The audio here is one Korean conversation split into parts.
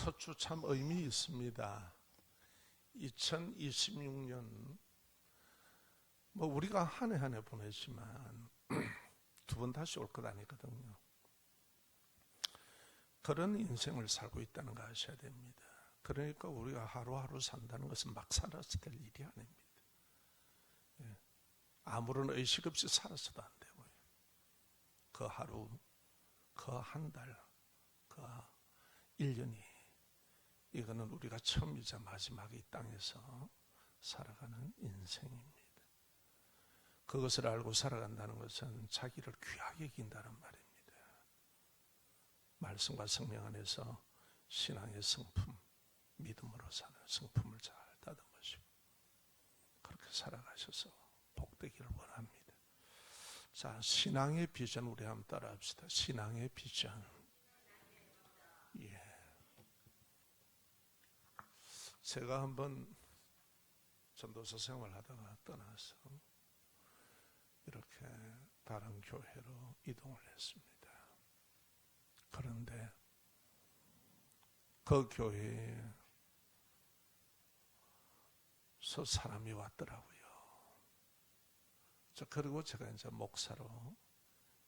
첫 주 참 의미 있습니다. 2026년 우리가 한 해 한 해 보냈지만 두 번 다시 올 것 아니거든요. 그런 인생을 살고 있다는 거 아셔야 됩니다. 그러니까 우리가 하루하루 산다는 것은 막 살아서 될 일이 아닙니다. 아무런 의식 없이 살아서도 안 되고요. 그 하루, 그 한 달, 그 1년이 이거는 우리가 처음이자 마지막에 이 땅에서 살아가는 인생입니다. 그것을 알고 살아간다는 것은 자기를 귀하게 여긴다는 말입니다. 말씀과 성령 안에서 신앙의 성품, 믿음으로 사는 성품을 잘 다듬으시고 그렇게 살아가셔서 복되기를 원합니다. 자, 신앙의 비전 우리 한번 따라합시다. 신앙의 비전. 예. 제가 한번 전도사 생활하다가 떠나서 이렇게 다른 교회로 이동을 했습니다. 그런데 그 교회에서 사람이 왔더라고요. 그리고 제가 이제 목사로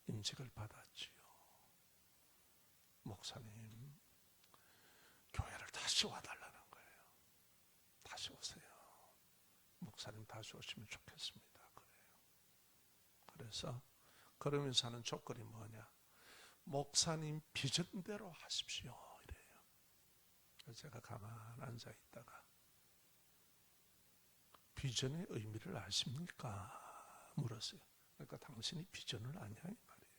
임직을 받았지요. 목사님, 교회를 다시 와달라는 거예요. 다시 오세요. 목사님 다시 오시면 좋겠습니다. 그래요. 그래서 그러면서 하는 조건이 뭐냐? 목사님 비전대로 하십시오. 이래요. 그래서 제가 가만히 앉아 있다가 비전의 의미를 아십니까? 물었어요. 그러니까 당신이 비전을 아냐 이 말이에요.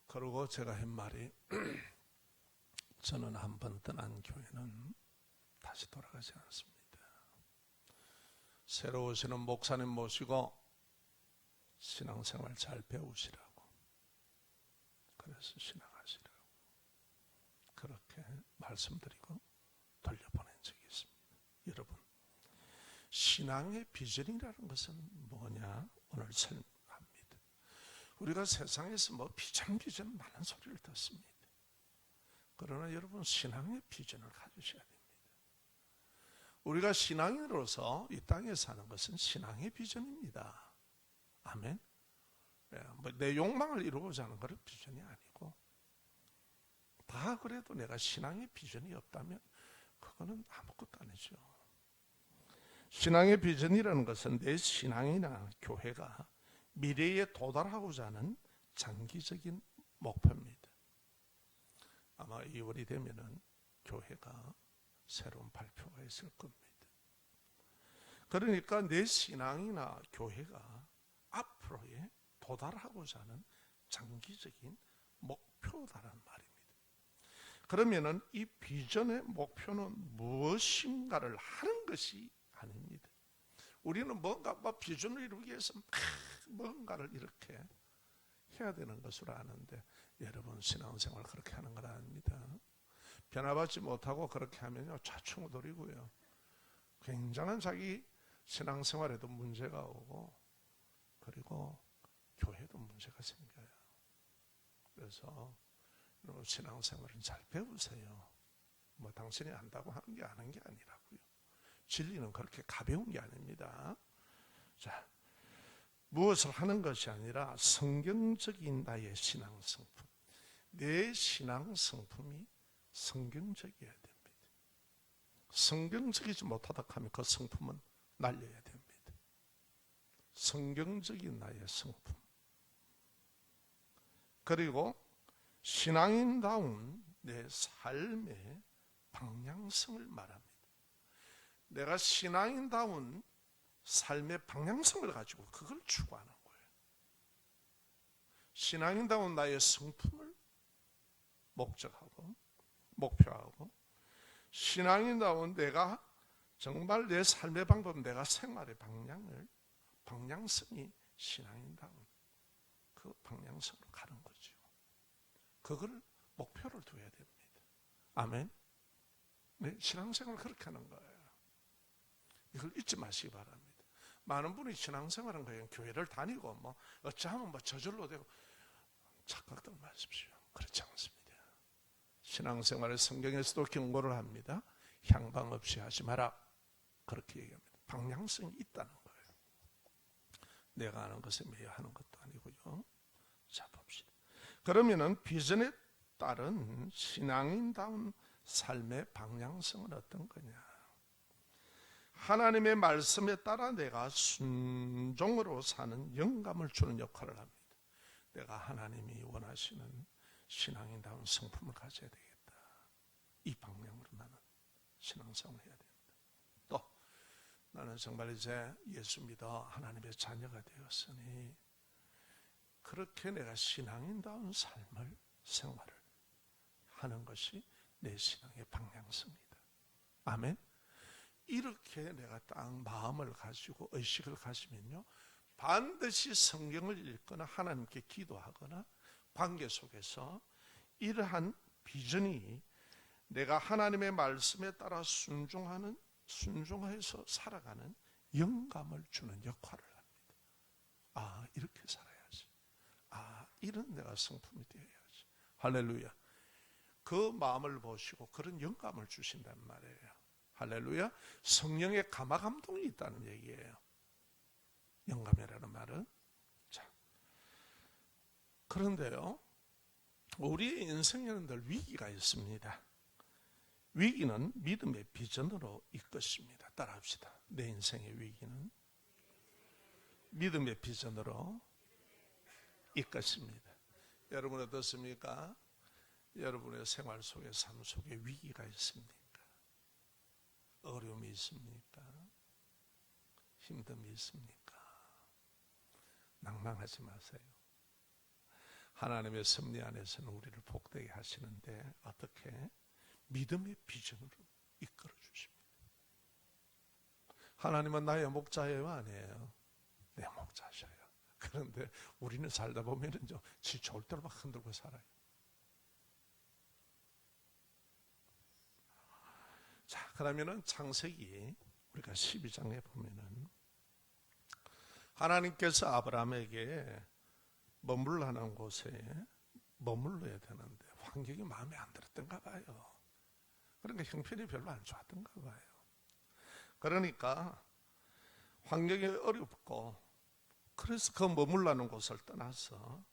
그리고 제가 한 말이 저는 한 번 떠난 교회는 다시 돌아가지 않습니다. 새로 오시는 목사님 모시고 신앙생활 잘 배우시라고, 그래서 신앙하시라고 그렇게 말씀드리고 돌려보낸 적이 있습니다. 여러분, 신앙의 비전이라는 것은 뭐냐? 오늘 설명합니다. 우리가 세상에서 비전 많은 소리를 듣습니다. 그러나 여러분, 신앙의 비전을 가지셔야 됩니다. 우리가 신앙인으로서 이 땅에 사는 것은 신앙의 비전입니다. 아멘. 내 욕망을 이루고자 하는 것은 비전이 아니고, 다 그래도 내가 신앙의 비전이 없다면 그거는 아무것도 아니죠. 신앙의 비전이라는 것은 내 신앙이나 교회가 미래에 도달하고자 하는 장기적인 목표입니다. 아마 2월이 되면은 교회가 새로운 발표가 있을 겁니다. 그러니까 내 신앙이나 교회가 앞으로에 도달하고자 하는 장기적인 목표다라는 말입니다. 그러면은 이 비전의 목표는 무엇인가를 하는 것이 아닙니다. 우리는 뭔가 비전을 이루기 위해서 뭔가를 이렇게 해야 되는 것으로 아는데, 여러분 신앙생활 그렇게 하는 건 아닙니다. 변화받지 못하고 그렇게 하면요 좌충우돌이고요. 굉장한 자기 신앙생활에도 문제가 오고, 그리고 교회도 문제가 생겨요. 그래서 신앙생활은 잘 배우세요. 당신이 안다고 하는 게 아는 게 아니라고요. 진리는 그렇게 가벼운 게 아닙니다. 자, 무엇을 하는 것이 아니라 성경적인 나의 신앙 성품, 내 신앙 성품이 성경적이어야 됩니다. 성경적이지 못하다 하면 그 성품은 날려야 됩니다. 성경적인 나의 성품, 그리고 신앙인다운 내 삶의 방향성을 말합니다. 내가 신앙인다운 삶의 방향성을 가지고 그걸 추구하는 거예요. 신앙인다운 나의 성품을 목적하고 목표하고, 신앙인다운 내가 정말 내 삶의 방법, 내가 생활의 방향성이 신앙인다운 그 방향성으로 가는 거죠. 그걸 목표를 둬야 됩니다. 아멘. 네, 신앙생활을 그렇게 하는 거예요. 이걸 잊지 마시기 바랍니다. 많은 분이 신앙생활은 그냥 교회를 다니고 어찌하면 저절로 되고, 착각들 마십시오. 그렇지 않습니다. 신앙생활의 성경에서도 경고를 합니다. 향방 없이 하지 마라. 그렇게 얘기합니다. 방향성이 있다는 거예요. 내가 하는 것에 매여 하는 것도 아니고요. 자, 봅시다. 그러면은 비전에 따른 신앙인다운 삶의 방향성은 어떤 거냐? 하나님의 말씀에 따라 내가 순종으로 사는 영감을 주는 역할을 합니다. 내가 하나님이 원하시는 신앙인다운 성품을 가져야 되겠다. 이 방향으로 나는 신앙생활을 해야 된다. 또 나는 정말 이제 예수 믿어 하나님의 자녀가 되었으니 그렇게 내가 신앙인다운 삶을 생활을 하는 것이 내 신앙의 방향성이다. 아멘. 이렇게 내가 딱 마음을 가지고 의식을 가지면요, 반드시 성경을 읽거나 하나님께 기도하거나 관계 속에서 이러한 비전이 내가 하나님의 말씀에 따라 순종해서 살아가는 영감을 주는 역할을 합니다. 아, 이렇게 살아야지. 아, 이런 내가 성품이 되어야지. 할렐루야. 그 마음을 보시고 그런 영감을 주신단 말이에요. 할렐루야. 성령의 감화감동이 있다는 얘기예요. 영감이라는 말은. 자, 그런데요, 우리의 인생에는 늘 위기가 있습니다. 위기는 믿음의 비전으로 이끄십니다. 따라합시다. 내 인생의 위기는 믿음의 비전으로 이끄십니다. 여러분 어떻습니까? 여러분의 생활 속에, 삶 속에 위기가 있습니까? 어려움이 있습니까? 힘듦이 있습니까? 낭망하지 마세요. 하나님의 섭리 안에서는 우리를 복되게 하시는데 어떻게? 믿음의 비전으로 이끌어 주십니다. 하나님은 나의 목자예요, 아니에요? 내 목자셔요. 그런데 우리는 살다 보면은 지 좋을 대로 막 흔들고 살아요. 자, 그러면은 창세기 우리가 12장에 보면은 하나님께서 아브라함에게 머물라는 곳에 머물러야 되는데 환경이 마음에 안 들었던가 봐요. 그러니까 형편이 별로 안 좋았던가 봐요. 그러니까 환경이 어렵고 그래서 그 머물라는 곳을 떠나서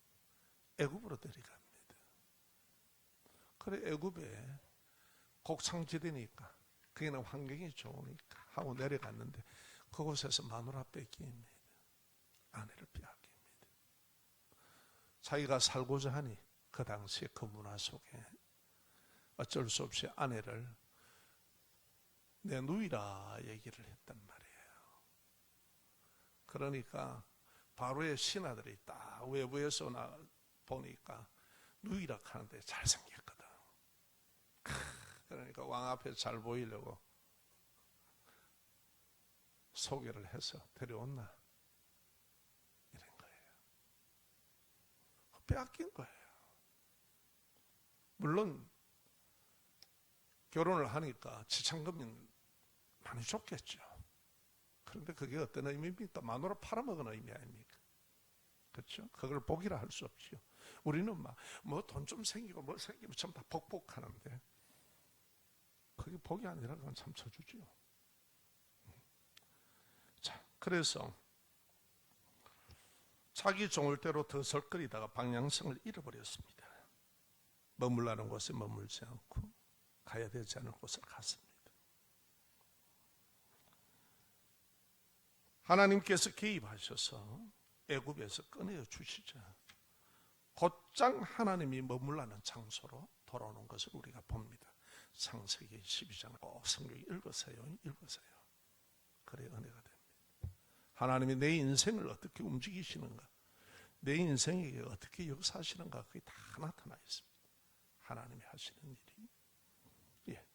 애굽으로 데려갑니다. 그래 애굽에 곡창지대니까 거기는 환경이 좋으니까 하고 내려갔는데 그곳에서 마누라 뺏깁니다. 아내를 빼앗깁니다. 자기가 살고자 하니 그 당시에 그 문화 속에 어쩔 수 없이 아내를 내 누이라 얘기를 했단 말이에요. 그러니까 바로의 신하들이 딱 외부에서 보니까 누이라 하는데 잘생겼거든. 그러니까 왕 앞에 잘 보이려고 소개를 해서 데려온나 이런 거예요. 빼앗긴 거예요. 물론 결혼을 하니까 지참금은 많이 줬겠죠. 그런데 그게 어떤 의미입니까? 마누라 팔아먹은 의미 아닙니까? 그렇죠? 그걸 복이라 할 수 없죠. 우리는 뭐 돈 좀 생기고 뭐 생기면 참 다 복복하는데 그게 복이 아니라 그건 참 저주죠. 자, 그래서 자기 종을 대로 더 설거리다가 방향성을 잃어버렸습니다. 머물라는 곳에 머물지 않고 가야 되지 않을 곳을 갔습니다. 하나님께서 개입하셔서 애굽에서 꺼내어 주시자 곧장 하나님이 머물라는 장소로 돌아오는 것을 우리가 봅니다. 창세기 12장 꼭 성경 읽으세요. 그래 은혜가 됩니다. 하나님이 내 인생을 어떻게 움직이시는가, 내 인생에게 어떻게 역사하시는가, 그게 다 나타나 있습니다. 하나님이 하시는 일이. 예.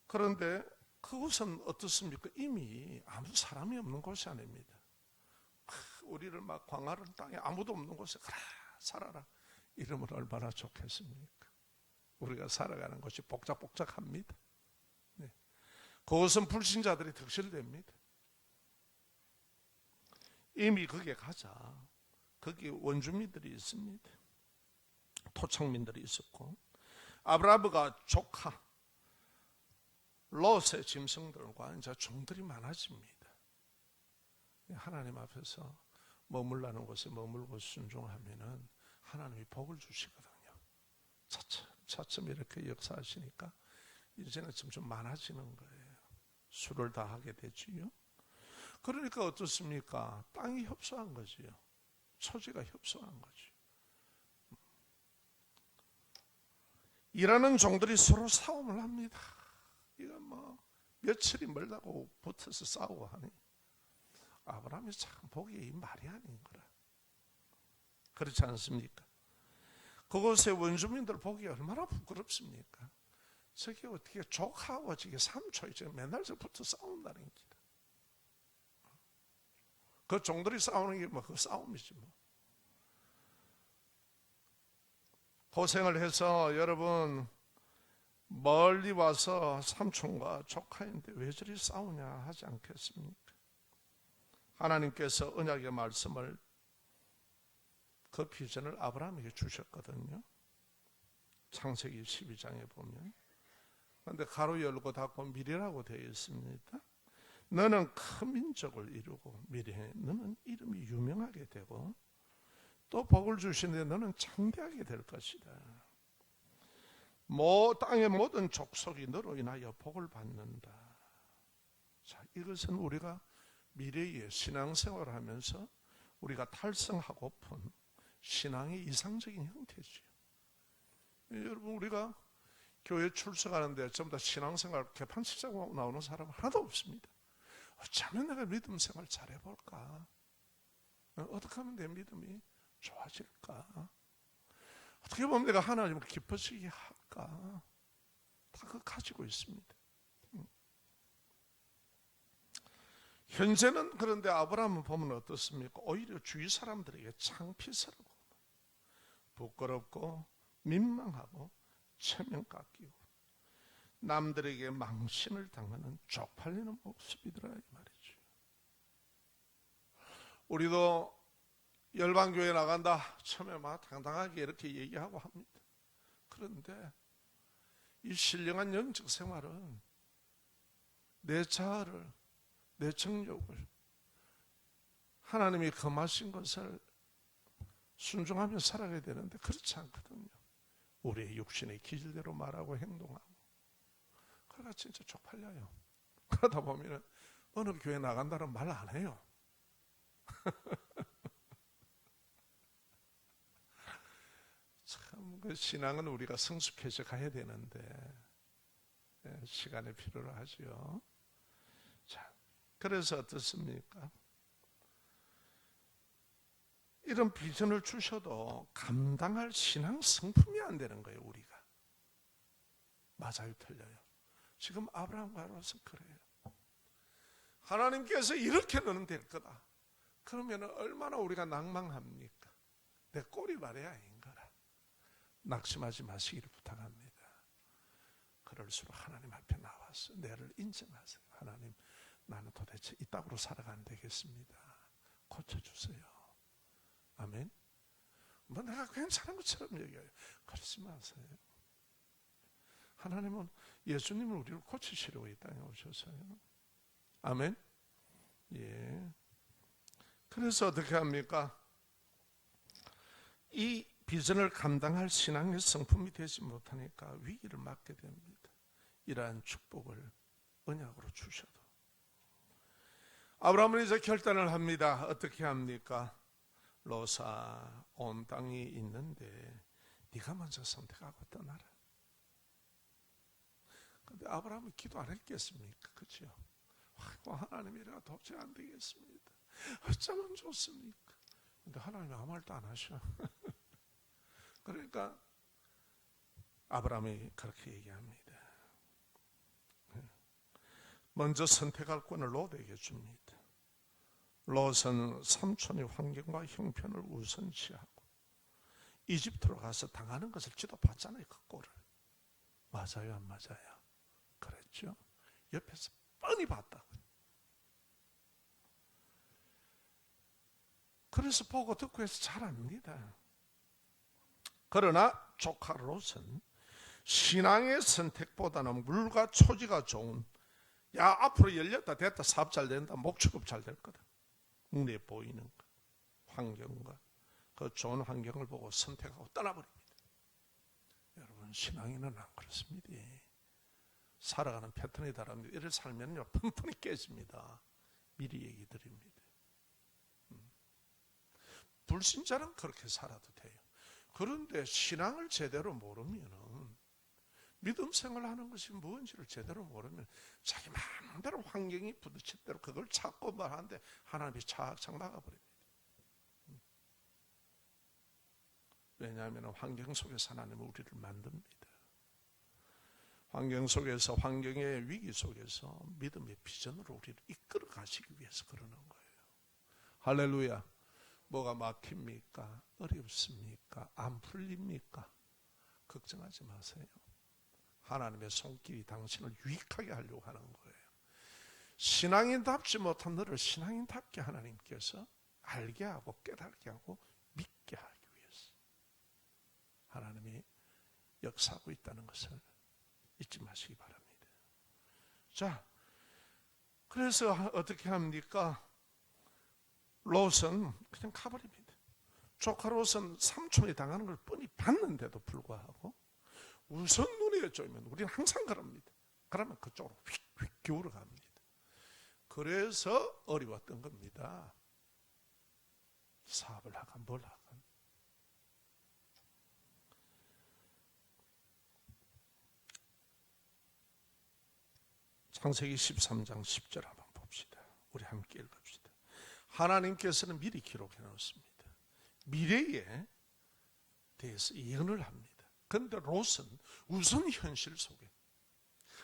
그런데 그곳은 어떻습니까? 이미 아무 사람이 없는 곳이 아닙니다. 우리를 막 광활한 땅에 아무도 없는 곳에 그래 살아라 이러면 얼마나 좋겠습니까? 우리가 살아가는 것이 복잡합니다. 네. 그것은 불신자들이 득실됩니다. 이미 거기에 가자. 거기 원주민들이 있습니다. 토착민들이 있었고, 아브라함과 조카 롯의 짐승들과 이제 종들이 많아집니다. 하나님 앞에서 머물라는 곳에 머물고 순종하면은 하나님이 복을 주시거든요. 차츰 이렇게 역사하시니까 이제는 점점 많아지는 거예요. 수를 다 하게 되지요. 그러니까 어떻습니까? 땅이 협소한 거지요. 초지가 협소한 거죠. 일하는 종들이 서로 싸움을 합니다. 이건 뭐 며칠이 멀다고 붙어서 싸우고 하니 아브라함이 참 보기에 말이 아닌 거라. 그렇지 않습니까? 그곳의 원주민들 보기 얼마나 부끄럽습니까? 저게 어떻게 족하고 저게 삼촌이 맨날 붙어 싸운다는 게. 그 종들이 싸우는 게 뭐 그 싸움이지 뭐. 고생을 해서 여러분 멀리 와서 삼촌과 조카인데 왜 저리 싸우냐 하지 않겠습니까? 하나님께서 언약의 말씀을 그 비전을 아브라함에게 주셨거든요. 창세기 12장에 보면. 그런데 가로 열고 닫고 미래라고 되어 있습니다. 너는 큰 민족을 이루고 미래에 너는 이름이 유명하게 되고 또 복을 주시는데 너는 창대하게 될 것이다. 땅의 모든 족속이 너로 인하여 복을 받는다. 자, 이것은 우리가 미래에 신앙생활을 하면서 우리가 달성하고픈 신앙의 이상적인 형태지요. 여러분 우리가 교회 출석하는데 전부 다 신앙생활 개판치자고 나오는 사람은 하나도 없습니다. 어쩌면 내가 믿음 생활 잘해볼까? 어떻게 하면 내 믿음이 좋아질까? 어떻게 보면 내가 하나님을 기뻐지게 할까? 다 그거 가지고 있습니다. 현재는 그런데 아브라함을 보면 어떻습니까? 오히려 주위 사람들에게 창피스럽고 부끄럽고 민망하고 체면 깎이고 남들에게 망신을 당하는 쪽팔리는 모습이더라 이 말이죠. 우리도 열방교회 나간다 처음에 막 당당하게 이렇게 얘기하고 합니다. 그런데 이 신령한 영적 생활은 내 자아를, 내 정욕을 하나님이 금하신 것을 순종하며 살아가야 되는데 그렇지 않거든요. 우리의 육신의 기질대로 말하고 행동하고 그러다 진짜 쪽팔려요. 그러다 보면 어느 교회 나간다는 말 안 해요. 참, 그 신앙은 우리가 성숙해져 가야 되는데 시간이 필요로 하죠. 자, 그래서 어떻습니까? 이런 비전을 주셔도 감당할 신앙 성품이 안 되는 거예요, 우리가. 맞아요, 틀려요? 지금 아브라함과 롯은 그래요. 하나님께서 이렇게 너는 될 거다. 그러면 얼마나 우리가 낭망합니까? 내 꼴이 말해야 아닌가라. 낙심하지 마시기를 부탁합니다. 그럴수록 하나님 앞에 나와서 내를 인정하세요. 하나님, 나는 도대체 이 땅으로 살아가면 되겠습니다. 고쳐주세요. 아멘. 뭐 내가 괜찮은 것처럼 얘기해요. 그러지 마세요. 하나님은 예수님을 우리를 고치시려고 이 땅에 오셔서요. 아멘. 예. 그래서 어떻게 합니까? 이 비전을 감당할 신앙의 성품이 되지 못하니까 위기를 맞게 됩니다. 이러한 축복을 언약으로 주셔도. 아브라함은 이제 결단을 합니다. 어떻게 합니까? 롯아, 온 땅이 있는데 네가 먼저 선택하고 떠나라. 근데 아브라함은 기도 안 했겠습니까? 그렇죠? 하나님이라 도저히 안 되겠습니다. 어쩌면 좋습니까? 근데 하나님이 아무 말도 안 하셔. 그러니까 아브라함이 그렇게 얘기합니다. 먼저 선택할 권을 롯에게 줍니다. 롯은 삼촌의 환경과 형편을 우선시하고 이집트로 가서 당하는 것을 지도봤잖아요. 그 꼴을. 맞아요, 안 맞아요? 그랬죠. 옆에서 뻔히 봤다고요. 그래서 보고 듣고 해서 잘합니다. 그러나 조카 롯은 신앙의 선택보다는 물과 초지가 좋은, 야 앞으로 열렸다 됐다 사업 잘 된다 목축업 잘 될 거다, 눈에 보이는 것, 환경과 그 좋은 환경을 보고 선택하고 떠나버립니다. 여러분, 신앙인은 안 그렇습니다. 살아가는 패턴이 다릅니다. 이를 살면요 뻔뻔히 깨집니다. 미리 얘기 드립니다. 불신자는 그렇게 살아도 돼요. 그런데 신앙을 제대로 모르면은, 믿음 생활하는 것이 뭔지를 제대로 모르면 자기 마음대로 환경이 부딪힌 대로 그걸 찾고 말하는데 하나님이 착착 막아버립니다. 왜냐하면 환경 속에서 하나님은 우리를 만듭니다. 환경 속에서, 환경의 위기 속에서 믿음의 비전으로 우리를 이끌어 가시기 위해서 그러는 거예요. 할렐루야. 뭐가 막힙니까? 어렵습니까? 안 풀립니까? 걱정하지 마세요. 하나님의 손길이 당신을 유익하게 하려고 하는 거예요. 신앙인답지 못한 너를 신앙인답게 하나님께서 알게 하고 깨닫게 하고 믿게 하기 위해서 하나님이 역사하고 있다는 것을 잊지 마시기 바랍니다. 자, 그래서 어떻게 합니까? 롯은 그냥 가버립니다. 조카 롯은 삼촌이 당하는 걸 뻔히 봤는데도 불구하고 우선 눈에 쪼이면 우리는 항상 그럽니다. 그러면 그쪽으로 휙휙 기울어 갑니다. 그래서 어려웠던 겁니다. 사업을 하건 뭘 하건. 창세기 13장 10절 한번 봅시다. 우리 함께 읽읍시다. 하나님께서는 미리 기록해 놓습니다. 미래에 대해서 예언을 합니다. 그런데 롯은 우선 현실 속에,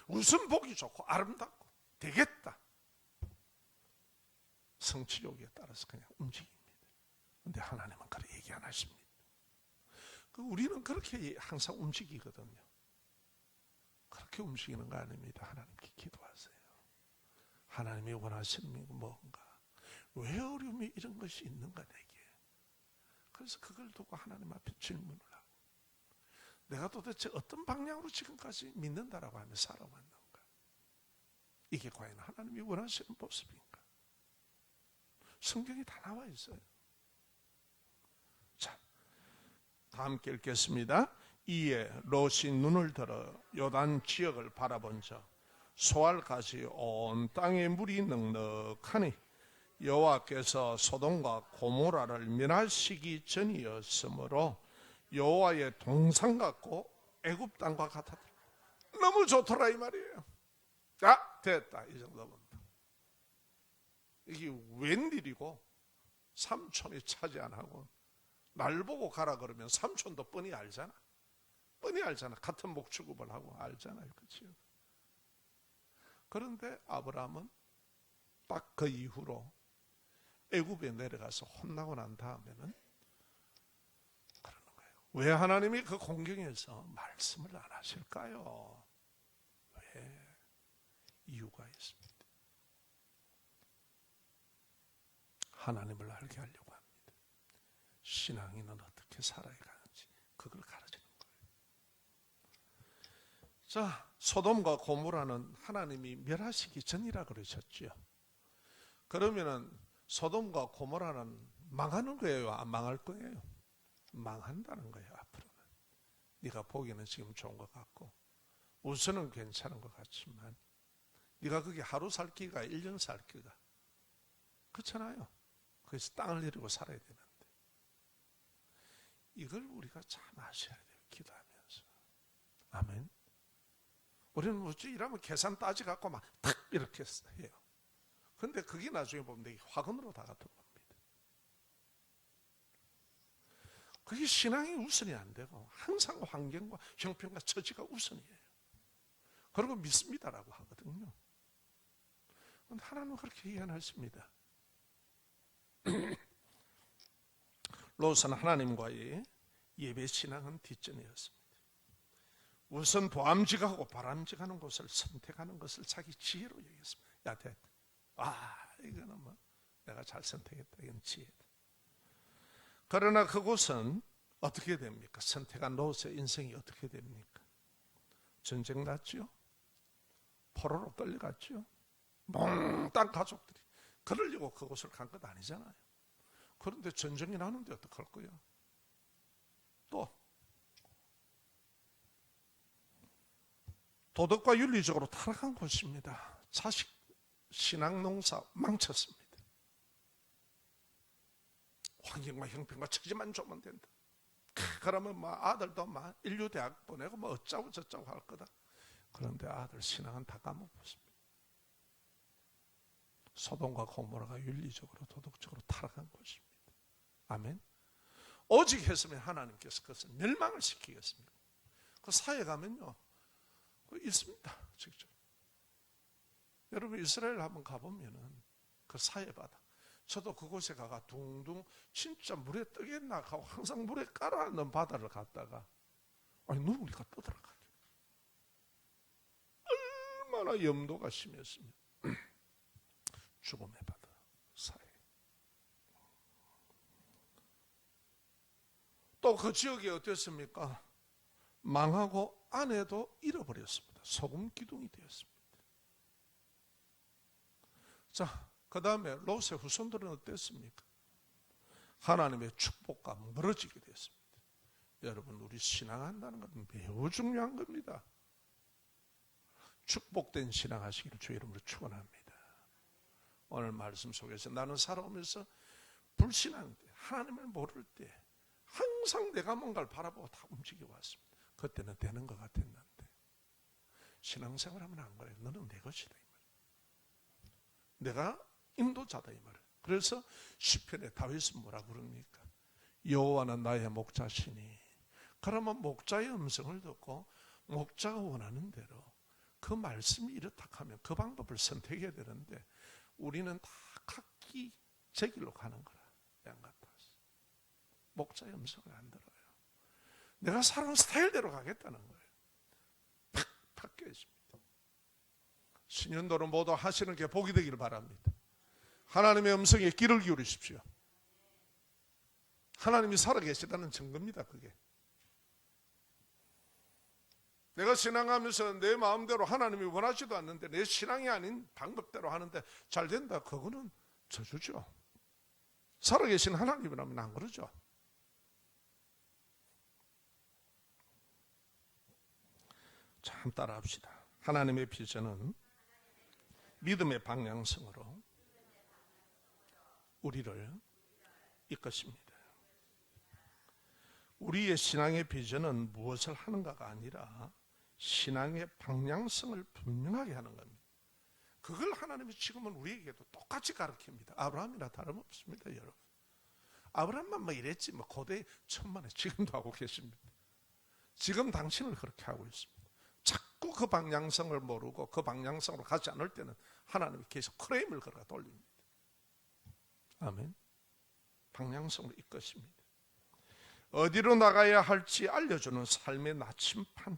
우선 보기 좋고 아름답고 되겠다, 성취욕에 따라서 그냥 움직입니다. 그런데 하나님은 그렇게 얘기 안 하십니다. 우리는 그렇게 항상 움직이거든요. 그렇게 움직이는 거 아닙니다. 하나님께 기도하세요. 하나님이 원하시는 게 뭔가, 왜 어려움이 이런 것이 있는가 내게. 그래서 그걸 두고 하나님 앞에 질문을 하고, 내가 도대체 어떤 방향으로 지금까지 믿는다라고 하며 살아왔는가, 이게 과연 하나님이 원하시는 모습인가. 성경이 다 나와 있어요. 자, 다 함께 읽겠습니다. 이에 롯이 눈을 들어 요단 지역을 바라본 적 소알까지 온 땅에 물이 넉넉하니 여호와께서 소돔과 고모라를 멸하시기 전이었으므로 여호와의 동산 같고 애굽 땅과 같았다. 너무 좋더라 이 말이에요. 자, 됐다. 이 정도면 이게 웬일이고, 삼촌이 차지 안 하고 날 보고 가라 그러면 삼촌도 뻔히 알잖아. 뻔히 알잖아. 같은 목축업을 하고 알잖아요. 그렇죠? 그런데 아브라함은 딱 그 이후로 애굽에 내려가서 혼나고 난 다음에는 그러는 거예요. 왜 하나님이 그 공경에서 말씀을 안 하실까요? 왜? 이유가 있습니다. 하나님을 알게 하려고 합니다. 신앙인은 어떻게 살아야 가는지 그걸 가르치는 거예요. 자, 소돔과 고모라는 하나님이 멸하시기 전이라 그러셨죠. 그러면은 소돔과 고모라는 망하는 거예요? 안 망할 거예요? 망한다는 거예요. 앞으로는 네가 보기에는 지금 좋은 것 같고 우선은 괜찮은 것 같지만 네가 그게 하루 살 기가 1년 살 기가 그렇잖아요. 그래서 땅을 내리고 살아야 되는데 이걸 우리가 참 아셔야 돼요. 기도하면서. 아멘. 우리는 뭐지 이러면 계산 따지갖고 막 탁 이렇게 해요. 근데 그게 나중에 보면 화근으로 다가 들어갑니다. 그게 신앙이 우선이 안 되고 항상 환경과 형편과 처지가 우선이에요. 그리고 믿습니다라고 하거든요. 그런데 하나님은 그렇게 얘기 안 하십니다. 롯은 하나님과의 예배 신앙은 뒷전이었습니다. 우선 보암직하고 바람직하는 곳을 선택하는 것을 자기 지혜로 여겼습니다. 야, 됐다. 이거는 뭐 내가 잘 선택했다. 이건 지혜다. 그러나 그곳은 어떻게 됩니까? 선택한 롯의 인생이 어떻게 됩니까? 전쟁 났죠? 포로로 끌려갔죠? 몽땅 가족들이 그러려고 그곳을 간 것 아니잖아요. 그런데 전쟁이 나는데 어떡할 거야? 또 도덕과 윤리적으로 타락한 곳입니다. 자식 신앙 농사 망쳤습니다. 환경과 형편과 처지만 좋으면 된다. 그러면 뭐 아들도 막 인류대학 보내고 뭐 어쩌고 저쩌고 할 거다. 그런데 아들 신앙은 다 까먹었습니다. 소돔과 고모라가 윤리적으로 도덕적으로 타락한 곳입니다. 아멘. 오직 했으면 하나님께서 그것을 멸망을 시키겠습니다. 그 사회 가면요 있습니다. 직접 여러분 이스라엘 한번 가보면은 그 사회 바다, 저도 그곳에 가가 둥둥 진짜 물에 뜨겠나 하고 항상 물에 깔아앉는 바다를 갔다가 아니 누구니까 떠들어가죠. 얼마나 염도가 심했으면 죽음의 바다 사회. 또 그 지역이 어땠습니까? 망하고 아내도 잃어버렸습니다. 소금 기둥이 되었습니다. 자, 그 다음에 롯의 후손들은 어땠습니까? 하나님의 축복과 멀어지게 되었습니다. 여러분, 우리 신앙한다는 것은 매우 중요한 겁니다. 축복된 신앙하시기를 주의 이름으로 축원합니다. 오늘 말씀 속에서 나는 살아오면서 불신앙 때, 하나님을 모를 때 항상 내가 뭔가를 바라보고 다 움직여 왔습니다. 그때는 되는 것 같았는데 신앙생활하면 안 그래요. 너는 내 것이다 이 말. 내가 인도자다 이 말. 그래서 시편에 다윗은 뭐라고 그럽니까? 여호와는 나의 목자시니. 그러면 목자의 음성을 듣고 목자가 원하는 대로 그 말씀이 이렇다 하면 그 방법을 선택해야 되는데 우리는 다 각기 제 길로 가는 거라. 양 같아서 목자의 음성을 안 들어요. 내가 살아온 스타일대로 가겠다는 거예요. 팍 깨집니다. 신년도는 모두 하시는 게 복이 되기를 바랍니다. 하나님의 음성에 귀를 기울이십시오. 하나님이 살아계시다는 증거입니다. 그게 내가 신앙하면서 내 마음대로 하나님이 원하지도 않는데 내 신앙이 아닌 방법대로 하는데 잘 된다. 그거는 저주죠. 살아계신 하나님이라면 안 그러죠. 참 따라합시다. 하나님의 비전은 믿음의 방향성으로 우리를 이끄십니다. 우리의 신앙의 비전은 무엇을 하는가가 아니라 신앙의 방향성을 분명하게 하는 겁니다. 그걸 하나님이 지금은 우리에게도 똑같이 가르칩니다. 아브라함이나 다름없습니다, 여러분. 아브라함만 뭐 이랬지, 뭐 고대 천만에 지금도 하고 계십니다. 지금 당신을 그렇게 하고 있습니다. 자꾸 그 방향성을 모르고 그 방향성으로 가지 않을 때는 하나님이 계속 크레임을 걸어 돌립니다. 아멘. 방향성으로 이끄십니다. 어디로 나가야 할지 알려주는 삶의 나침판.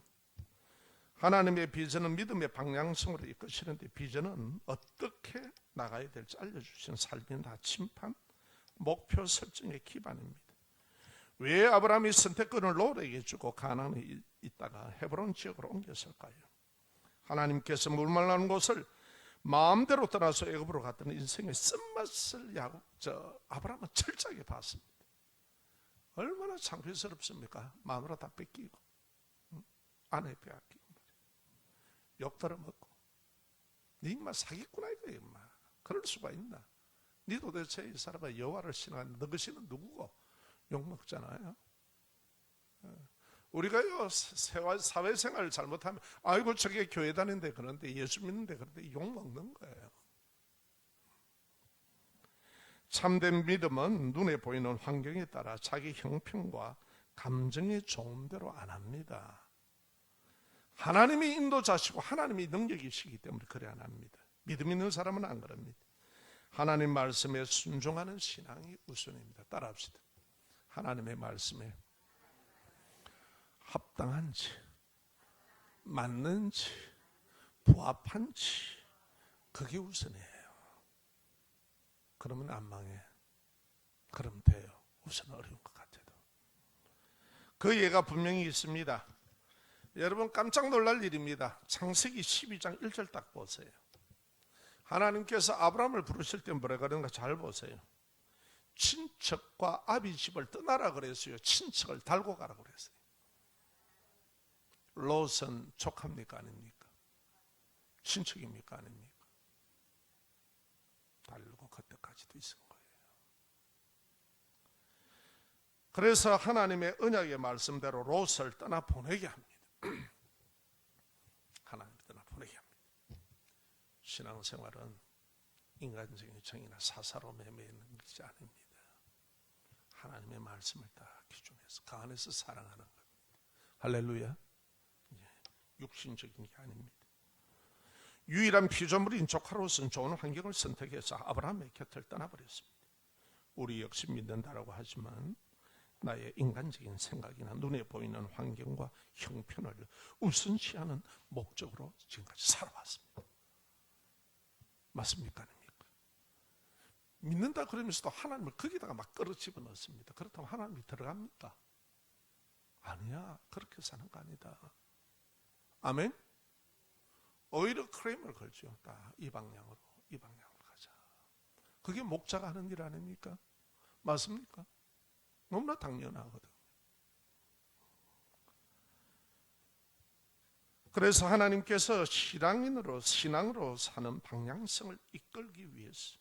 하나님의 비전은 믿음의 방향성으로 이끄시는데 비전은 어떻게 나가야 될지 알려주시는 삶의 나침판, 목표 설정의 기반입니다. 왜 아브라함이 선택권을 롯에게 주고 가나안에 있다가 헤브론 지역으로 옮겼을까요? 하나님께서 물말라는 곳을 마음대로 떠나서 애굽으로 갔던 인생의 쓴맛을 아브라함은 철저하게 봤습니다. 얼마나 창피스럽습니까? 마누라 다 뺏기고 아내 빼앗기고 욕 들어먹고 니 인마 사기꾼아 이거 인마 그럴 수가 있나? 니 도대체 이 사람은 여호와를 신앙하는 너것이는 누구고? 욕 먹잖아요. 우리가요 사회생활을 잘못하면 아이고 저게 교회 다니는데 그런데 예수 믿는데 그런데 욕 먹는 거예요. 참된 믿음은 눈에 보이는 환경에 따라 자기 형편과 감정의 좋은 대로 안 합니다. 하나님이 인도자시고 하나님이 능력이시기 때문에 그래 안 합니다. 믿음 있는 사람은 안 그럽니다. 하나님 말씀에 순종하는 신앙이 우선입니다. 따라합시다. 하나님의 말씀에 합당한지 맞는지 부합한지 그게 우선이에요. 그러면 안 망해. 그럼 돼요. 우선 어려운 것 같아도 그 예가 분명히 있습니다. 여러분 깜짝 놀랄 일입니다. 창세기 12장 1절 딱 보세요. 하나님께서 아브라함을 부르실 때 뭐라 그러는가 잘 보세요. 친척과 아비 집을 떠나라 그랬어요. 친척을 달고 가라 그랬어요. 롯은 족합니까 아닙니까? 친척입니까 아닙니까? 달고 그때까지도 있은 거예요. 그래서 하나님의 언약의 말씀대로 롯을 떠나 보내게 합니다. 하나님 떠나 보내게 합니다. 신앙생활은 인간적인 정의나 사사로 매매는 것이 아닙니다. 하나님의 말씀을 딱 기준해서 그 안에서 살아가는 것. 할렐루야. 육신적인 게 아닙니다. 유일한 피조물인 조카로서는 좋은 환경을 선택해서 아브라함의 곁을 떠나버렸습니다. 우리 역시 믿는다라고 하지만 나의 인간적인 생각이나 눈에 보이는 환경과 형편을 우선시하는 목적으로 지금까지 살아왔습니다. 맞습니까? 아닙니까? 믿는다 그러면서도 하나님을 거기다가 막 끌어집어 넣습니다. 그렇다면 하나님이 들어갑니까? 아니야. 그렇게 사는 거 아니다. 아멘? 오히려 크레임을 걸죠. 이 방향으로 가자. 그게 목자가 하는 일 아닙니까? 맞습니까? 너무나 당연하거든요. 그래서 하나님께서 신앙으로 사는 방향성을 이끌기 위해서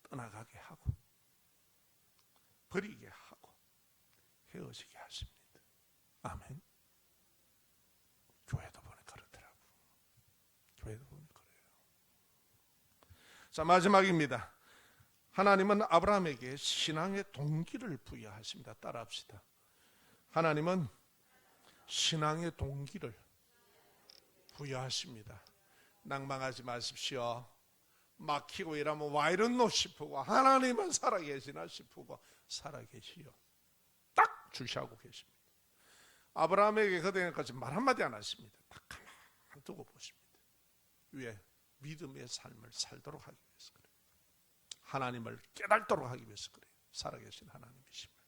떠나가게 하고 버리게 하고 헤어지게 하십니다. 아멘. 교회도 보니 그렇더라고. 교회도 보니 그래요. 자, 마지막입니다. 하나님은 아브라함에게 신앙의 동기를 부여하십니다. 따라합시다. 하나님은 신앙의 동기를 부여하십니다. 낭망하지 마십시오. 막히고 이러면 와 이렇노 싶고 하나님은 살아계시나 싶고 살아계시오. 딱 주시하고 계십니다. 아브라함에게 그때까지 말 한마디 안 하십니다. 딱 가만 두고 보십니다. 왜? 믿음의 삶을 살도록 하기 위해서 그래요. 하나님을 깨닫도록 하기 위해서 그래요. 살아계신 하나님이십니다.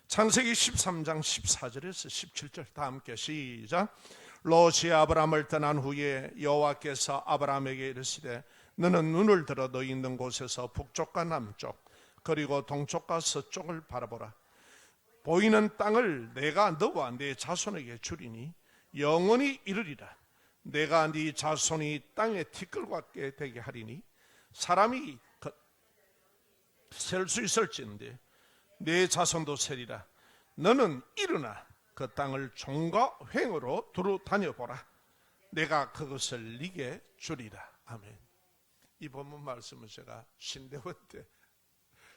창세기 13장 14절에서 17절 다 함께 시작. 롯이 아브라함을 떠난 후에 여호와께서 아브라함에게 이르시되 너는 눈을 들어 너 있는 곳에서 북쪽과 남쪽 그리고 동쪽과 서쪽을 바라보라. 보이는 땅을 내가 너와 네 자손에게 주리니 영원히 이르리라. 내가 네 자손이 땅에 티끌같게 되게 하리니 사람이 셀 수 있을진데 네 자손도 세리라. 너는 일어나 그 땅을 종과 횡으로 두루 다녀보라. 내가 그것을 네게 주리라. 아멘. 이 본문 말씀은 제가 신대원 때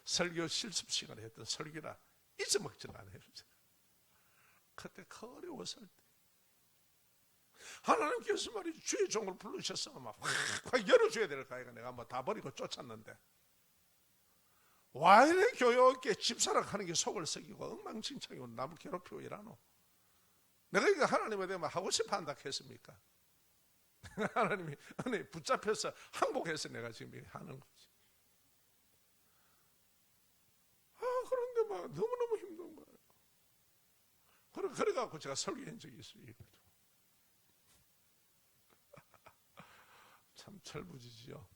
설교 실습 시간에 했던 설교라 잊어먹지는 않아요. 그때 어려웠을 때 하나님께서 말이지 주의 종을 부르셨으면 막 확 열어줘야 될 거야. 내가 뭐 다 버리고 쫓았는데 와 이래 교육에 집사락하는 게 속을 썩이고 엉망진창이고 남을 괴롭히고 이러노. 내가 이거 하나님에 대해 하고 싶어 한다 했습니까? 하나님이 은혜 붙잡혀서 항복해서 내가 지금 하는 거지. 그런데 막 너무너무 힘든 거예요. 그래갖고 제가 설교한 적이 있어요. 참 철부지지요.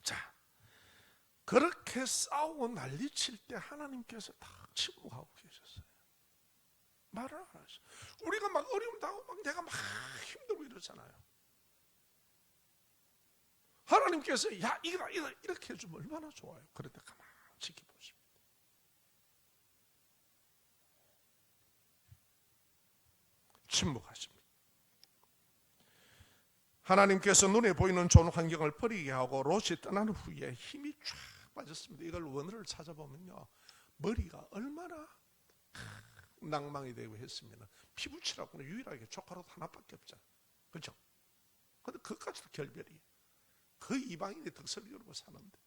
자, 그렇게 싸우고 난리칠 때 하나님께서 다 침묵하고 계셨어요. 말을 안 하셨어요. 우리가 막 어려움 당하고 막 내가 막 힘들고 이러잖아요. 하나님께서 야 이렇게 해주면 얼마나 좋아요. 그럴 때 가만히 지켜보십니다. 침묵하십니다. 하나님께서 눈에 보이는 좋은 환경을 버리게 하고 롯이 떠난 후에 힘이 쫙 빠졌습니다. 이걸 원어를 찾아보면요, 머리가 얼마나 낭망이 되고 했으면 피부치라고는 유일하게 조카로도 하나밖에 없잖아요. 그렇죠? 근데 그것까지도 결별이에요. 그 이방인이 덕설 이루고 사는데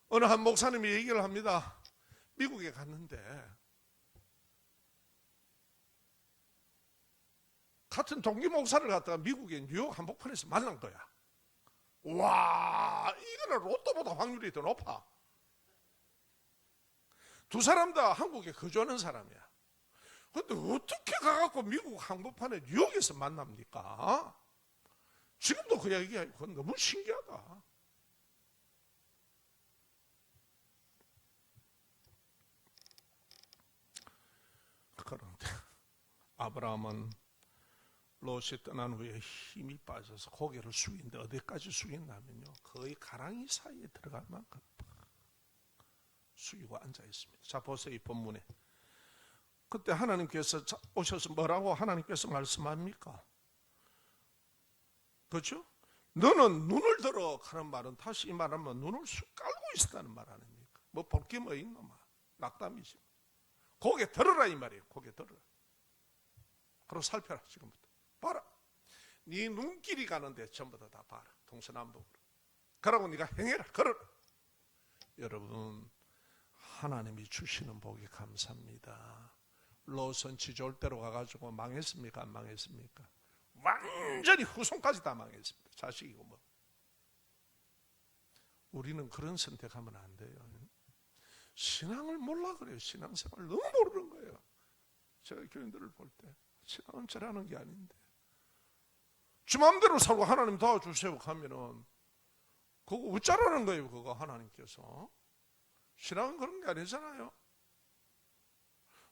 어느 한 목사님이 얘기를 합니다. 미국에 갔는데 같은 동기 목사를 갖다가 미국의 뉴욕 한복판에서 만난 거야. 와, 이거는 로또보다 확률이 더 높아. 두 사람 다 한국에 거주하는 사람이야. 근데 어떻게 가갖고 미국 항복판에 뉴욕에서 만납니까? 지금도 그 이야기야. 그건 너무 신기하다. 그런데 아브라함은 롯이 떠난 후에 힘이 빠져서 고개를 숙이는데 어디까지 숙였냐면요, 거의 가랑이 사이에 들어갈 만큼 숙이고 앉아 있습니다. 자, 보세요. 이 본문에 그때 하나님께서 오셔서 뭐라고 하나님께서 말씀합니까? 그렇죠? 너는 눈을 들어 하는 말은, 다시 이 말하면 눈을 쑥 깔고 있었다는 말 아닙니까? 뭐 볼 게 뭐 있노? 낙담이지. 고개 들어라 이 말이에요. 고개 들어라. 그리고 살펴라. 지금부터 봐라. 네 눈길이 가는데 전부 다 봐라. 동서남북으로. 그러고 네가 행해라. 걸어라. 여러분, 하나님이 주시는 복이 감사합니다. 롯은 지졸대로 가가지고 망했습니까? 안 망했습니까? 완전히 후손까지 다 망했습니다. 자식이고 뭐. 우리는 그런 선택하면 안 돼요. 신앙을 몰라 그래요. 신앙생활 너무 모르는 거예요. 제가 교인들을 볼 때 신앙은 잘하는 게 아닌데, 지 마음대로 살고 하나님 도와주세요 하면은 그거 어쩌라는 거예요. 그거 하나님께서. 신앙은 그런 게 아니잖아요.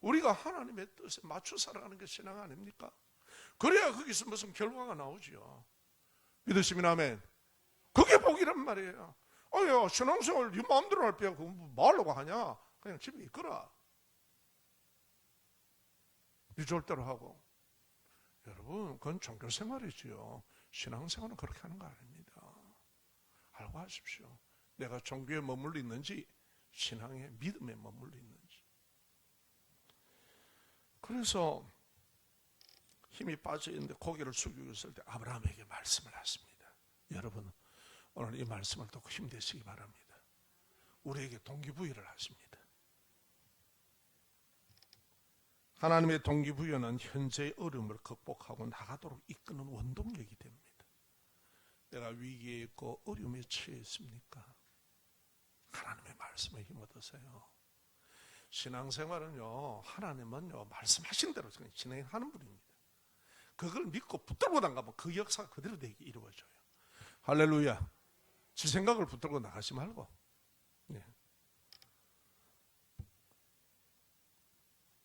우리가 하나님의 뜻에 맞춰 살아가는 게 신앙 아닙니까? 그래야 거기서 무슨 결과가 나오죠. 믿으시면 아멘. 그게 복이란 말이에요. 아야, 신앙생활 네 마음대로 할 때야 그거 뭐 하려고 하냐? 그냥 집에 있거라. 네 절대로 하고. 여러분, 그건 종교생활이지요. 신앙생활은 그렇게 하는 거 아닙니다. 알고 하십시오. 내가 종교에 머물러 있는지 신앙의 믿음에 머물러 있는지. 그래서 힘이 빠져있는데 고개를 숙이고 있을 때 아브라함에게 말씀을 하십니다. 여러분, 오늘 이 말씀을 듣고 힘내시기 바랍니다. 우리에게 동기부여를 하십니다. 하나님의 동기부여는 현재의 어려움을 극복하고 나가도록 이끄는 원동력이 됩니다. 내가 위기에 있고 어려움에 처해 있습니까? 하나님의 말씀에 힘 얻으세요. 신앙생활은요, 하나님은요, 말씀하신 대로 진행하는 분입니다. 그걸 믿고 붙들고 나가면 그 역사가 그대로 되게 이루어져요. 할렐루야. 지 생각을 붙들고 나가지 말고. 네.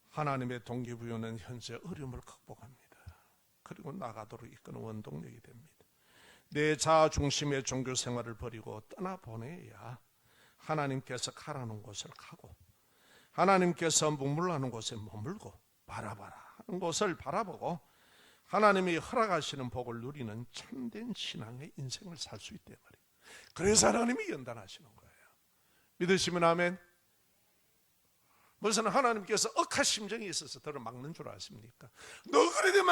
하나님의 동기부여는 현재 어려움을 극복합니다. 그리고 나가도록 이끄는 원동력이 됩니다. 내 자아 중심의 종교 생활을 버리고 떠나보내야 하나님께서 가라는 곳을 가고, 하나님께서 머물라는 곳에 머물고, 바라봐라 하는 곳을 바라보고 하나님이 허락하시는 복을 누리는 참된 신앙의 인생을 살 수 있단 말이에요. 그래서 하나님이 연단하시는 거예요. 믿으시면 아멘. 무슨 하나님께서 억하심정이 있어서 너를 막는 줄 아십니까? 너 그래 되면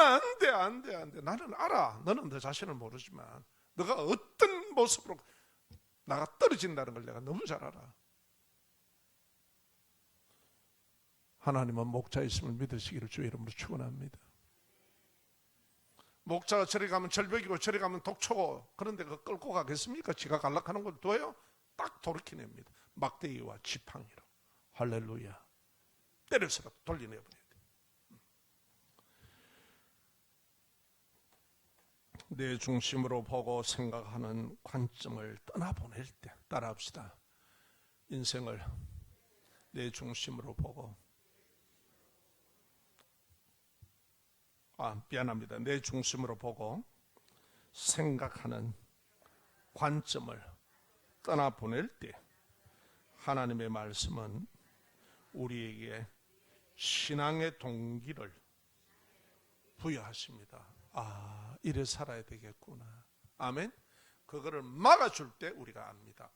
안 돼. 나는 알아. 너는 너 자신을 모르지만 너가 어떤 모습으로 나가 떨어진다는 걸 내가 너무 잘 알아. 하나님은 목자 있음을 믿으시기를 주의 이름으로 축원합니다. 목자가 저리 가면 절벽이고 저리 가면 독초고, 그런데 그거 끌고 가겠습니까? 지가 갈락하는 걸 둬요? 딱 돌이켜냅니다. 막대기와 지팡이로. 할렐루야. 때려서라도 돌려내버려야 돼. 내 중심으로 보고 생각하는 관점을 떠나보낼 때, 따라합시다. 인생을 내 중심으로 보고, 미안합니다. 내 중심으로 보고 생각하는 관점을 떠나보낼 때 하나님의 말씀은 우리에게 신앙의 동기를 부여하십니다. 이래 살아야 되겠구나. 아멘. 그거를 막아줄 때 우리가 압니다.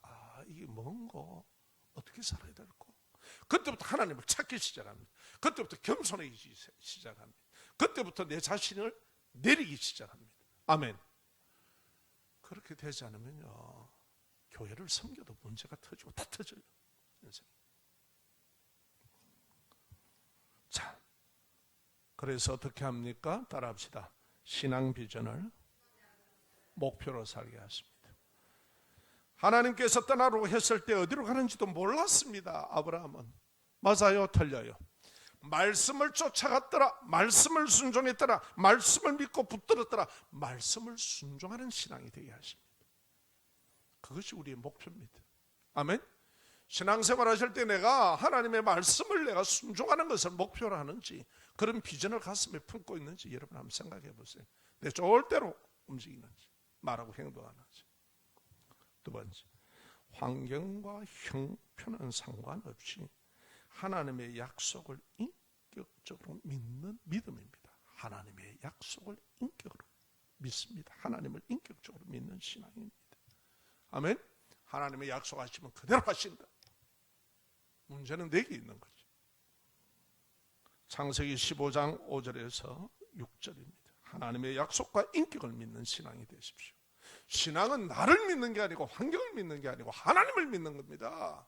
이게 뭔고? 어떻게 살아야 될까? 그때부터 하나님을 찾기 시작합니다. 그때부터 겸손해지기 시작합니다. 그때부터 내 자신을 내리기 시작합니다. 아멘. 그렇게 되지 않으면요, 교회를 섬겨도 문제가 터지고 다 터져요. 인생. 자, 그래서 어떻게 합니까? 따라합시다. 신앙 비전을 목표로 살게 하십니다. 하나님께서 떠나라고 했을 때 어디로 가는지도 몰랐습니다. 아브라함은 맞아요, 틀려요? 말씀을 쫓아갔더라, 말씀을 순종했더라, 말씀을 믿고 붙들었더라, 말씀을 순종하는 신앙이 되게 하십니다. 그것이 우리의 목표입니다. 아멘. 신앙생활 하실 때 내가 하나님의 말씀을 내가 순종하는 것을 목표로 하는지, 그런 비전을 가슴에 품고 있는지 여러분 한번 생각해 보세요. 내 좋을 대로 움직이는지, 말하고 행동하는지. 두 번째, 환경과 형편은 상관없이 하나님의 약속을 인격적으로 믿는 믿음입니다. 하나님의 약속을 인격으로 믿습니다. 하나님을 인격적으로 믿는 신앙입니다. 아멘. 하나님의 약속하시면 그대로 하신다. 문제는 내게 있는 거죠. 창세기 15장 5절에서 6절입니다. 하나님의 약속과 인격을 믿는 신앙이 되십시오. 신앙은 나를 믿는 게 아니고 환경을 믿는 게 아니고 하나님을 믿는 겁니다.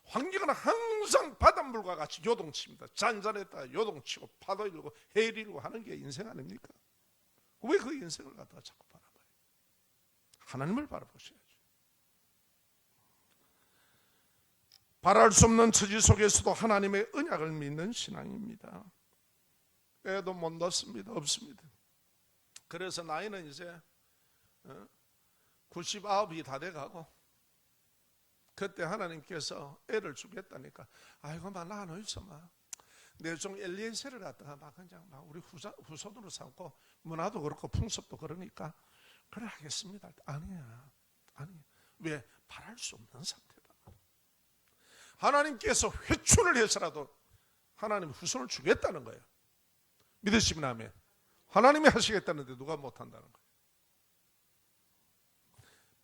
환경은 항상 바닷물과 같이 요동칩니다. 잔잔했다가 요동치고 파도 일고 해 일고 하는 게 인생 아닙니까? 왜 그 인생을 갖다가 자꾸 바라봐요? 하나님을 바라보셔야죠. 바랄 수 없는 처지 속에서도 하나님의 언약을 믿는 신앙입니다. 애도 못 낳습니다. 없습니다. 그래서 나이는 이제 99이 다 돼가고, 그때 하나님께서 애를 주겠다니까, 아이고 막 나는 있어 막 내 종 엘리에셀을 갖다가 막 그냥 막 우리 후손으로 삼고 문화도 그렇고 풍습도 그러니까 그래 하겠습니다. 아니야. 왜? 바랄 수 없는 상태다. 하나님께서 회춘을 해서라도 하나님 후손을 주겠다는 거예요. 믿으시면 아멘. 하나님이 하시겠다는데 누가 못한다는 거예요.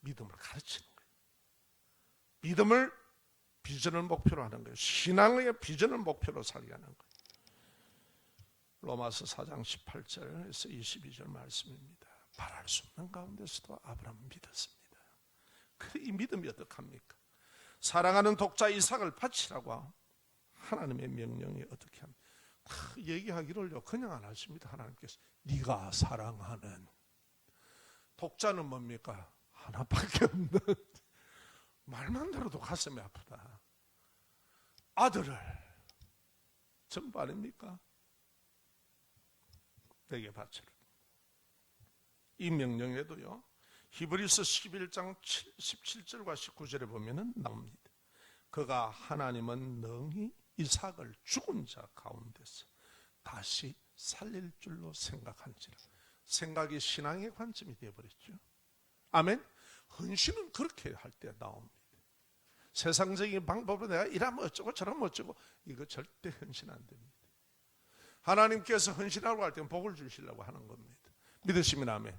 믿음을 가르치는 거예요. 믿음을 비전을 목표로 하는 거예요. 신앙의 비전을 목표로 살게 하는 거예요. 로마서 4장 18절에서 22절 말씀입니다. 바랄 수 없는 가운데서도 아브라함은 믿었습니다. 그래, 이 믿음이 어떡합니까? 사랑하는 독자 이삭을 바치라고 하나님의 명령이 어떻게 합니까? 얘기하기를요 그냥 안 하십니다. 하나님께서 네가 사랑하는 독자는 뭡니까? 하나밖에 없는, 말만 들어도 가슴이 아프다. 아들을 전부 아닙니까? 내게 바치라. 이 명령에도요 히브리서 11장 17절과 19절에 보면은 나옵니다. 그가 하나님은 능히 이삭을 죽은 자 가운데서 다시 살릴 줄로 생각한지라. 생각이 신앙의 관점이 되어버렸죠. 아멘. 헌신은 그렇게 할 때 나옵니다. 세상적인 방법으로 내가 이러면 어쩌고 저러면 어쩌고, 이거 절대 헌신 안 됩니다. 하나님께서 헌신하고 할 때는 복을 주시려고 하는 겁니다. 믿으시면 아멘.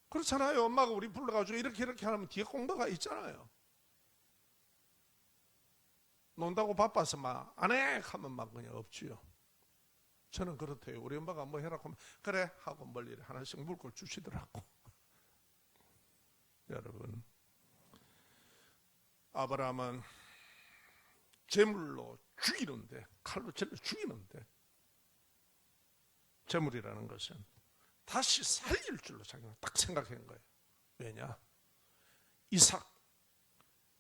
그렇잖아요. 엄마가 우리 불러가지고 이렇게 하면 뒤에 공부가 있잖아요. 논다고 바빠서 막 안 해 하면 막 그냥 없지요. 저는 그렇대요. 우리 엄마가 뭐 해라고 하면 그래 하고 멀리 하나씩 물고 주시더라고. 여러분, 아브라함은 제물로 죽이는데, 칼로 찔러 죽이는데, 제물이라는 것은 다시 살릴 줄로 자기가 딱 생각한 거예요. 왜냐?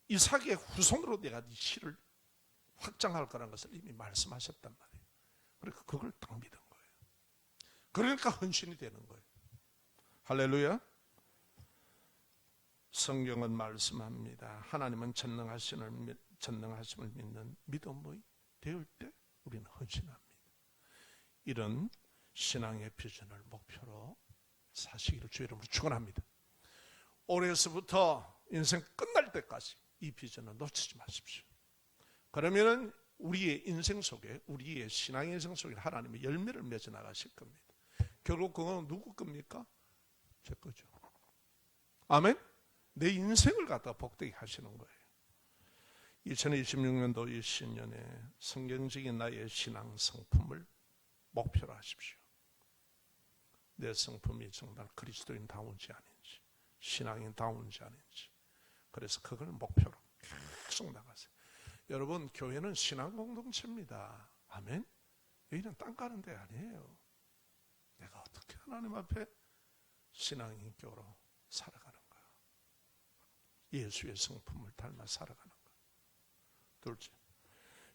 이삭의 후손으로 내가 네 씨를 확장할 거라는 것을 이미 말씀하셨단 말이에요. 그러니까 그걸 딱 믿은 거예요. 그러니까 헌신이 되는 거예요. 할렐루야. 성경은 말씀합니다. 하나님은 전능하심을 믿는 믿음이 되을 때 우리는 헌신합니다. 이런 신앙의 비전을 목표로 사시기를 주의 이름으로 축원합니다. 올해서부터 인생 끝날 때까지 이 비전을 놓치지 마십시오. 그러면은 우리의 인생 속에, 우리의 신앙의 인생 속에 하나님의 열매를 맺어 나가실 겁니다. 결국 그건 누구 겁니까? 제 거죠. 아멘. 내 인생을 갖다 복되게 하시는 거예요. 2026년도 이 신년에 성경적인 나의 신앙 성품을 목표로 하십시오. 내 성품이 정말 그리스도인 다운지 아닌지, 신앙인 다운지 아닌지. 그래서 그걸 목표로 계속 나가세요. 여러분, 교회는 신앙 공동체입니다. 아멘. 여기는 땅 가는 데 아니에요. 내가 어떻게 하나님 앞에 신앙인격으로 살아가는가, 예수의 성품을 닮아 살아가는가. 둘째,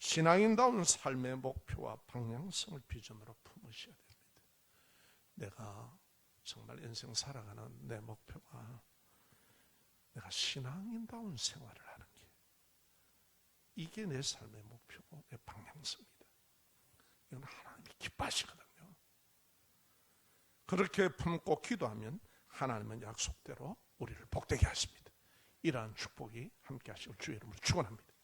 신앙인다운 삶의 목표와 방향성을 비전으로 품으셔야 됩니다. 내가 정말 인생 살아가는 내 목표가 내가 신앙인다운 생활을 하는 게, 이게 내 삶의 목표고 내 방향성입니다. 이건 하나님이 기뻐하시거든요. 그렇게 품고 기도하면 하나님은 약속대로 우리를 복되게 하십니다. 이러한 축복이 함께 하시길 주의 이름으로 축원합니다.